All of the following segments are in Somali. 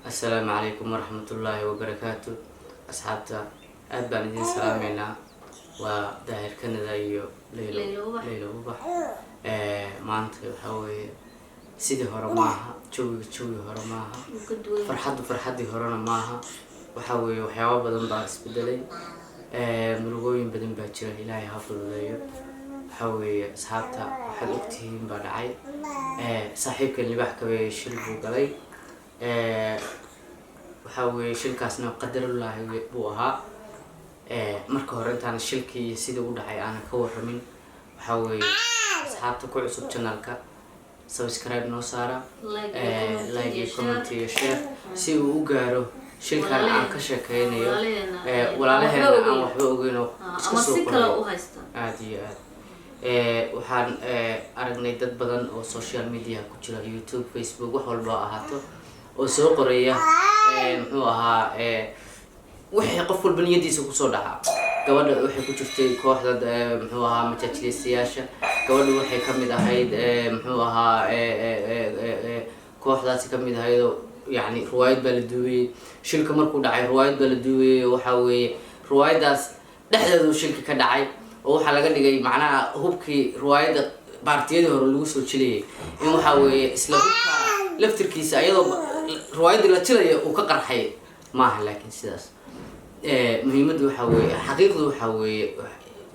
السلام عليكم ورحمة الله وبركاته. أصحابتا أبان دين سلامينا وداهر كندا iyo ليلو وبح maanta waxa weeye sidii hore maaha joogi hore maaha farxadii horena maaha waxa weeye waxyaabo badan baa isbedelay murugooyin badan baa jira ilaahay ha fududeeyo waxa weeye asxaabta waxaad ogtihiin baa dhacay saaxiibka Libaax Kabeye shil buu galay waxa weeye shilkaasna qadarulaahi buu ahaa marka hore intaan shilkii sidii u dhacay aan ka waramin waxa weeye asxaabta ku cusub channelka subscribe noo saara like iyo comment iyo share si uu u gaaro shilkan aan ka sheekeynayo walaalaheena aan waxba ogeyn oo iska soo qoray aad iyo aad waxaan aragnay dad badan oo social media ku jira YouTube Facebook wax walba ahaato oo soo qoraya muxuu ahaa wixii qof walba niyadiisa ku soo dhaca gabadha waxay ku jirtay kooxda muxuu ahaa majaajilistayaasha gabadha waxay kamid ahayd muxuu ahaa kooxdaasi kamid ahayd yani riwaayad baa la duubay shilka markuu dhacay riwaayad baa la duubay waxa weeye riwaayadaas dhexdeedu shilka ka dhacay oo waxa laga dhigay macnaha hubkii riwaayada baartiyada hore lagu soo jiliyay in waxa weeye isla hubka laftirkiisa ayadoo riwaayada la jilay uu ka qarxay maaha laakiin sidaas muhiimadu waxa weeye xaqiiqdu waxa weeye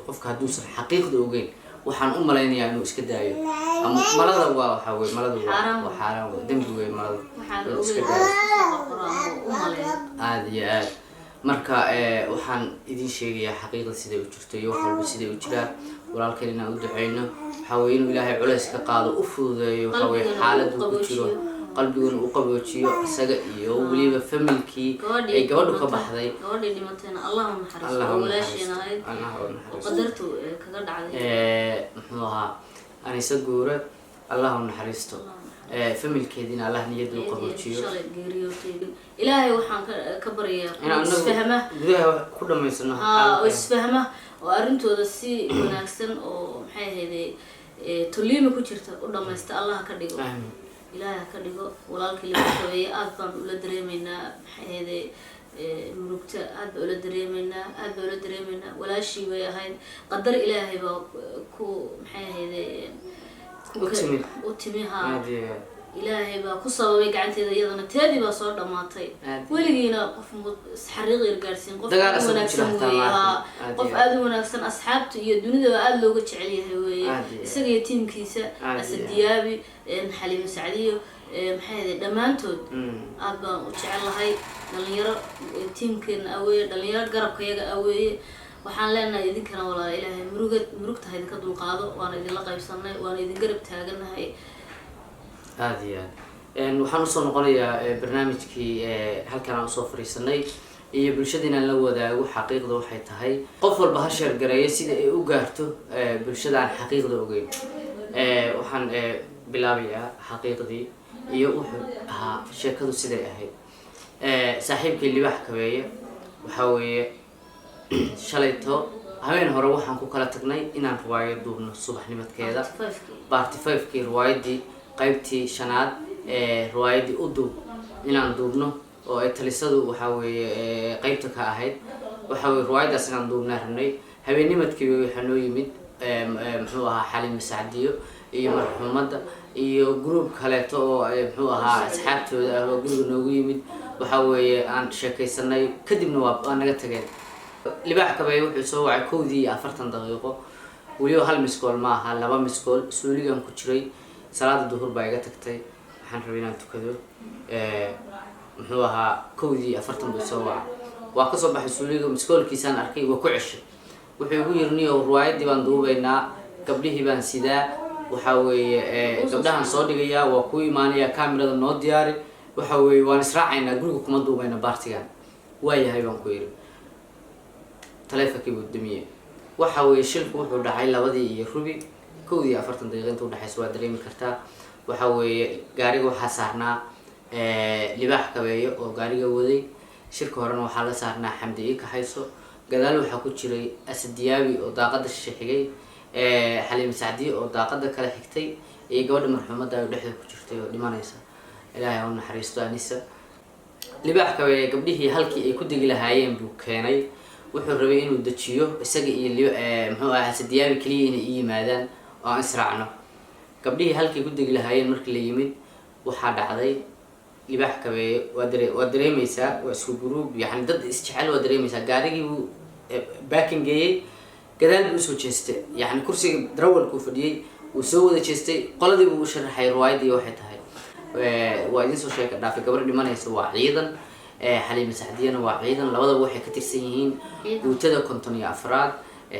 qofka haduusan xaqiiqda ogeyn waxaan u maleynayaa inuu iska daayo ama malada waa waxa weeye maladu waa xaraan dambi weeye maladu iska daayo aad iyo aad marka waxaan idin sheegayaa xaqiiqda sida uu jirto iyo wax walba sida uu jiraa walaalkeen inaan u duceyno waxa weeye inuu ilaahay culays ka qaado u fududeeyo waxa weeye xaaladu ku jiro qalbiguna uu qaboojiyo isaga iyo waliba familkii ay gabadhu ka baxday gabadhii dhimatayna Allahu naxariisto walaasheena ahayd qadartu kaga dhacday muxuu ahaa anisa guura Allahu naxariisto familkeedina Allah niyad u qaboojiyo ilaahay waxaan ka baryayaa isfahma gudaha ku dhameysano isfahma oo arintooda si wanaagsan oo maxay ahayd tuliima ku jirta u dhameeysta Allah ka dhigo ilaahay ka dhigo walaalkii Libaax Kabeye aad baan ula dareemeynaa maxay murugta aad baan ula dareemeynaa walaashii way ahayd qadar ilaahay baa ku maxay u timiha ilaahay baa ku sababay gacanteeda iyadana teedii baa soo dhamaatay weligiina qof xariiq yar gaarsiin qof aad u wanaagsan asxaabta iyo dunida aad looga jecel yahay weeye isaga iyo tiimkiisa Asad Diaby Xalima Sacdiyo maxay dhamaantood aad baan u jecelahay dhalinyaro tiimkeena aweeye dhalinyaro garabkayaga aweeye waxaan leenahay idinkana walaa ilaahay murugta idinka dulqaado waan idin la qaybsanay waan idin garab taaganahay aad iyo aad waxaan usoo noqonayaa barnaamijkii halkan aan usoo fariisanay iyo bulshadina la wadaago xaqiiqda waxay tahay qof walba ha sheer gareeyo sida ay u gaarto bulshada aan xaqiiqda ogeyn waxaan bilaabayaa xaqiiqdii iyo wuxuu ahaa sheekadu siday ahayd saaxiibkii Libaax Kabeye waxa weeye shalayto habeen hore waxaan ku kala tagnay inaan riwaayad duubno subaxnimadkeeda party 5kii riwaayadii qaybtii shanaad riwaayadii u duub inaan duubno oo ay talisadu waxa weeye qaybta ka ahayd waxa weeye riwaayadaas inaan duubnaa rabnay habeennimadkii waxa noo yimid muxuu ahaa Xalima Sacdiyo iyo marxuumada iyo group kaleeto oo muxuu ahaa asxaabtooda ah oo guriga noogu yimid waxa weeye aan sheekaysanay kadibna waa naga tageen Libaax Kabeye wuxuu soo wacay 40 daqiiqo waliba hal miskool ma aha laba miskool suuligan ku jiray salaada duhur baa iga tagtay waxaan rabay inaan tukado muxuu ahaa 40 buu soo wacay waa ka soo baxay suuliga miskoolkiisaan arkay waa ku ceshay wuxuu igu yirnay oo riwaayadii baan duubaynaa gabdhihii baan sidaa waxa weeye gabdhahan soo dhigayaa waa ku iimaanaya kaamirada noo diyaari waxa weeye waan israacaynaa guriga kuma duubayna baartigan waayahay baan ku yiri taleefankii buu damiyay waxa weeye shilku wuxuu dhacay 2 iyo rubi 40 daqiiqo inta u dhaxayso waa dareemi kartaa waxa weeye gaariga waxa saarnaa Libaax Kabeye oo gaariga waday shirka horena waxa la saarnaa Xamdi ka hayso gadaal waxa ku jiray Asad Diaby oo daaqada shixigay Xalima Sacdiyo oo daaqada kala xigtay iyo gabadha marxuumada ay dhexda ku jirtay oo dhimanaysa ilaahay u naxariisto anisa libaax Kabeye gabdhihii halkii ay ku degi lahaayeen buu keenay wuxuu rabay inuu dajiyo isaga iyo muxuu ahaa Diaby kaliya inay yimaadaan oo aan israacno gabdhihii halkii ku degi lahaayeen markii la yimid waxaa dhacday libaax Kabeye waa dareemaysaa waa isku group yani dad isjecel waa dareemaysaa gaarigii uu baakin geeyay gadaal buu soo jeestay yani kursiga darawalku fadhiyay uu soo wada jeestay qoladii uu sharaxay riwaayadii waxay tahay waa idin soo sheegay dhaafay gabar dhimanaysa waa ciidan Xalima Sacdiyana waa ciidan labadaba waxay ka tirsan yihiin guutada 54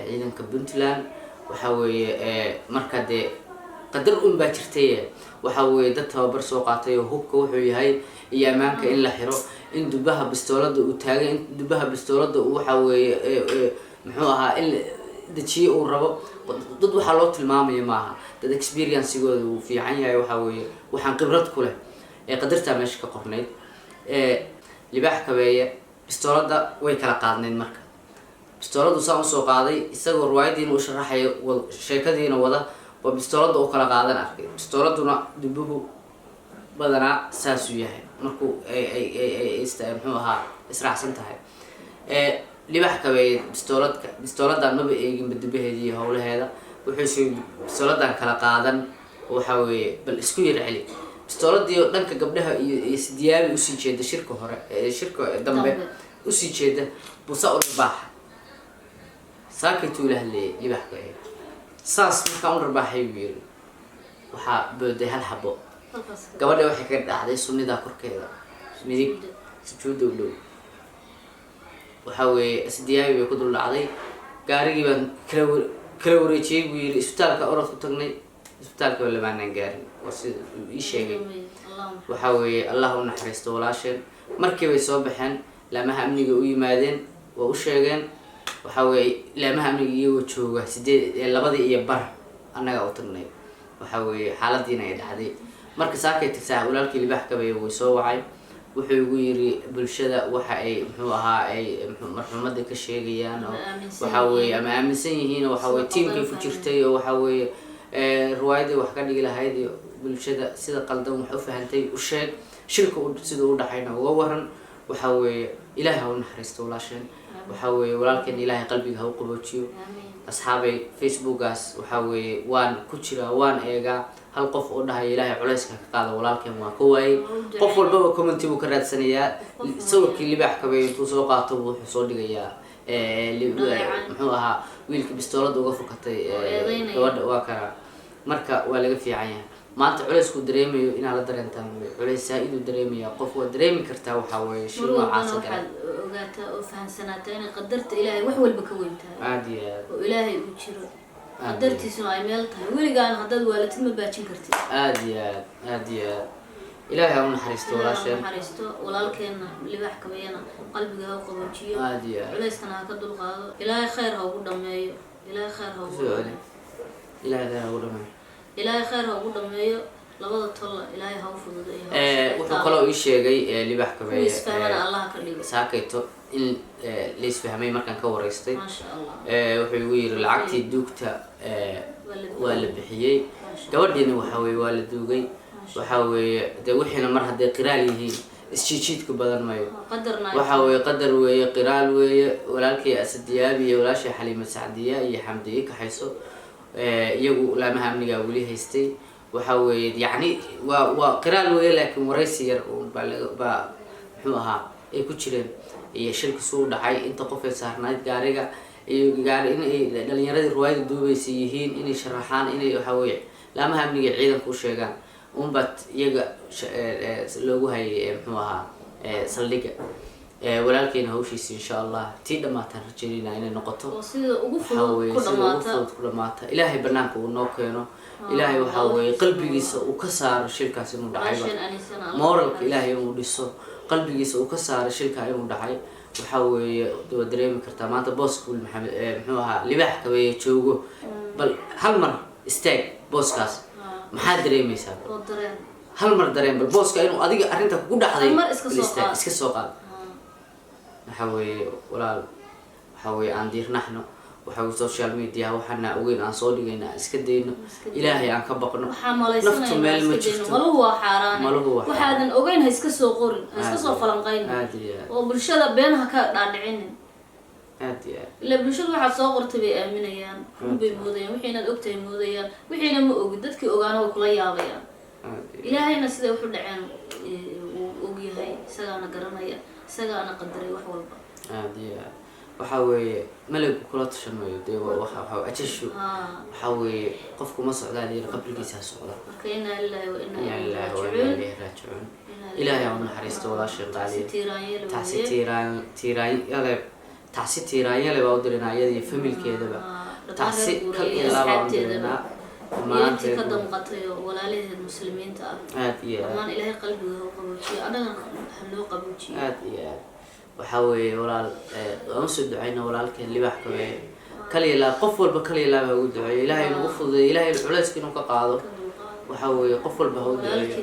ciidanka Puntland waxa weeye marka de qadar baa jirtay waxa weeye dad tababar soo qaatay oo hubka wuxuu yahay iyo amaanka in la xiro in dubaha bistoolada uu taagay in dubaha bistoolada uu waxa weeye muxuu ahaa in dajiyo uu rabo dad waxa loo tilmaamayo maaha dad experience-gooda uu fiican yahay waxa weeye waxaan khibrad ku leh qadarta meesha ka qornayd libaax Kabeye bistoolada way kala qaadneen marka bistooladu saan soo qaaday isagoo riwaayadiina uu sharaxay sheekadiina wada oo bistoolada uu kala qaadan arkay bistooladuna dubuhu badana saas u yahay markuu ay muxuu ahaa israacsan tahay libaax Kabeye bistooladan maba eegin dubaheedii howlaheeda wuxuu soo bistooladan kala qaadan waxa weeye bal isku yar celi bistooladii dhanka gabdhaha iyo Diaby u sii jeeda shirka hore shirka dambe u sii jeeda busa u baax saakaytu ilaahlee libaax Kabeye saas marka u rabaaxay wiil waxa booday hal xabo gabadha waxay ka dhacday sunnida korkeeda midig sujuud u dhow waxa weeye Diaby ku dul dhacday gaarigii baan kala wareejiyay buu yiri isbitaalka orod ku tagnay isbitaalka wala baanan gaarin وسيد يشيء وحاول الله ونحرسته ولا شيء مركب يصبحن لما همني جوي مادين ووشيجن وحاول لما همني يوتشوه سيد لبضي يبر أنا قاطرني وحاول حالتنا يدحدي مركز ساكت تساعد ولا الكل بحكي ويسوعي وحيويري بالشدة وحاي هو هاي مرحمة ذيك الشيء يعني وحاول أمام سنين هنا وحاول تيم كيف تشتري وحاول روايدي وحكي لي هايدي بالشدة سيدا قلدم وحوفها هنتي وشيء شركة سيدو ودحينا وورن وحاول إلهي ونحرسته ولا شيء وحاول ولكن إلهي قلبي هو قبوتيو أصحابي فيسبوكاس وحاول وان كتيرا وان إيجا هل قف ودها إلهي عليسك قاعد ولكن ما كوي قف والبابا كومنتي وكرات سنيات سوى كل Libaax Kabeye توسوقاته وحصول دقيا اللي محوها ويلك بستولد وقفكتي ود واكرا مركا ولا في عيان ما أنت عليسك دريمي إن على درنتان عليس سائد دريمي قف ودريمي كرتا وحاول شنو عاصد وقعت وفهم سنتين قدرت إلهي وحول بكوينتها عادي وإلهي وشرو قدرتي سمع ميلتها ويلي قال هذا ولد ما باتشين كرتي عادي إلهي أون حريستو ولا شيء حريستو ولا لكن Libaax Kabeye قلبي هو قبوتشيو عادي عليس كان هكذا القاضي إلهي خير هو قدامي إلهي خير هو إلهي خير هو قدامي لبض الطلة إلهي هو فضل وحكلوا إيش جاي Libaax Kabeye يسفهمنا الله كليه ساكيتو إن ليش فهمي مركان كوريستي ما شاء الله وحيوير العقتي دوكتا ولا بحيي جوردين وحوي ولا دوجي وحوي دوحنا مرة ده قراليه الشيشيت كبدن مايو وحوي قدر ويا قرال ويا ولكن أسد Diaby ولا شيء حليمة سعدية هي حمدية كحيسو يجو لما هم نجاولي هستي وحوي يعني وقرال ويا لكن وريسير وبحوها كتيرين هي شركة سود Dhacay أنت قفل سهرنايت جارجة جار إن دلني يرد روايد دوبي سيهين إني شرحان إني حوي لما هم نيجي عيدا كوشيجان بات يجا لوجو هاي محوها سلقة ولكن هو شيء إن شاء الله تيدا ما ترجعينا إن نقطة حوي كل ماتا إلهي برنامج ونوكينو إلهي وحوي قلبي جيس وكسر شركة سنو Dhacay مورك إلهي وديسو قلبي جيس وكسر شركة يوم Dhacay وحاول دريم كرتا ما تبوس كل محوها Libaax Kabeye جوجو بل هالمرة استاج بوسكاس محد دريم يساب هالمرة دريم بالبوسك إنه أديك أرنتك كودا حدي إسكسوقات نحاول ولا حاول عندير نحن waxa social media waxana ogeyn aan soo dhigayna iska deeyno ilaahay aan ka baqno waxa malaysanayna meel ma jirto maluhu waa xaaraan waxaadan ogeyn ha iska soo qorin ha iska soo falanqayn oo bulshada beenaha ka dhaadhicin ila bulshada waxa soo qortay bay aaminayaan bay moodayaan wixii ogtahay moodayaan wixii ma ogi dadkii ogaana way kula yaabayaan ilaahayna sida wuxuu dhaceen uu og yahay isagaana garanaya isagaana qadaray wax walba waxa weeye malagu kula tashanayo dee waxa ajashu waxa weeye qofku ma socdaan in qabrigiisa socda marka inna lillahi wa inna ilaihi raaji'uun ilaahay aan naxariisto wala shaqaaliye taasi tiiraayale baa u dirinaa iyadii familkeedaba taasi kal ilaaba u dirinaa maanta ka damqatay walaalaheed muslimiinta ah amaan ilaahay qalbiga u qaboojiyo anaga loo qaboojiyo waxa weeye walaal aan soo ducayna walaalkeen libaax Kabeye kaliya qof walba kaliya baa ugu duceeyo ilaahay inuu fududeeyo ilaahay culayska inuu ka qaado waxa weeye qof walba u duceeyo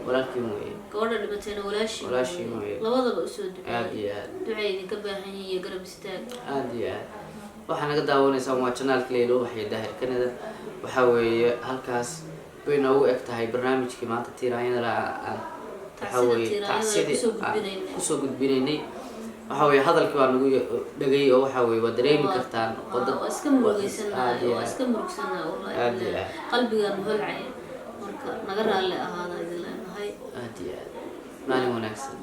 walaalkeen weeye gabadha dhibatayna walaashii labadaba u soo duceeyo duceeyay ka baahan yihiin garab istaag waxaan naga daawanaysaa waa channel Leelo waxay daahir Canada waxa weeye halkaas bay noogu egtahay barnaamijkii maanta tiiraayada waxa weeye taasidi kusoo gudbinaynay waxa weeye hadalkii baa nagu dhagay oo waxa weeye waa dareemi kartaan qodad iska murugsanaa wallahi qalbiga holcay marka naga raali ahaada idin leenahay maalin wanaagsan